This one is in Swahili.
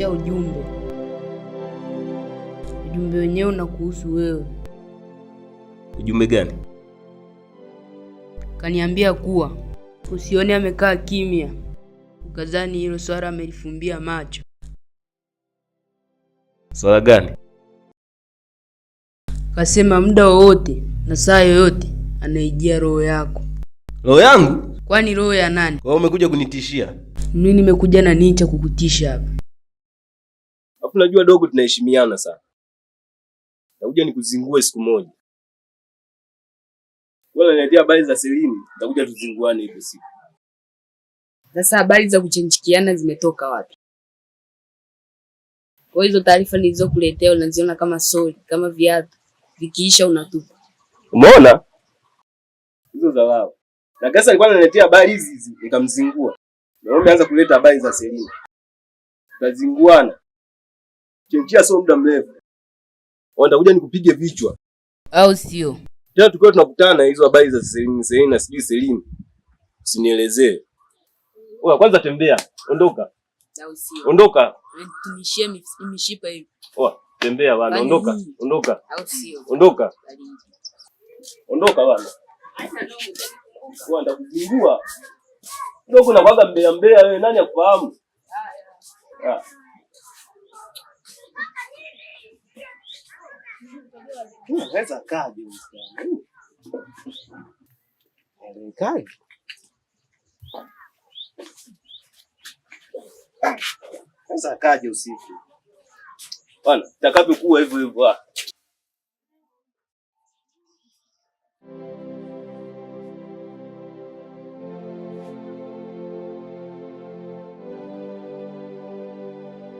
ya ujumbe. Ujumbe wenyewe unakuhusu wewe. Ujumbe gani? Kaniambia kuwa usione amekaa kimya, ukazani hilo swala amelifumbia macho. Swala gani? Kasema muda wowote na saa yoyote anaijia roho yako. Roho yangu? Kwani roho ya nani? Kwa umekuja kunitishia? Mimi nimekuja na nini cha kukutisha hapa? Hapo najua dogo tunaheshimiana sana. Nakuja nikuzingue siku moja. Wala niletea habari za Selini, nitakuja tuzinguane hiyo siku. Sasa habari za kuchenjikiana zimetoka wapi? Kwa hizo taarifa nilizokuletea unaziona kama sori, kama viatu, vikiisha unatupa. Umeona? Hizo za wao. Na kasa alikuwa ananiletea habari hizi nikamzingua. Na wewe umeanza kuleta habari za Selini. Tutazinguana. Chenjia sio muda mrefu. Watakuja nikupige vichwa. Au sio? Tena tukao tunakutana hizo habari za Selini na sijui Selini. Usinielezee. Wewe kwanza tembea, ondoka. Au sio? Ondoka. Tunishie mishipa hivi. Wewe tembea bwana, ondoka. Ondoka. Au sio? Ondoka. Ondoka bwana. Wewe ndakuzingua. Dogo na kwaga mbea wewe, nani akufahamu? Ah. Sasa kaje msichana. Kaje. Sasa kaje usiku. Bwana, takapokuwa hivyo hivyo.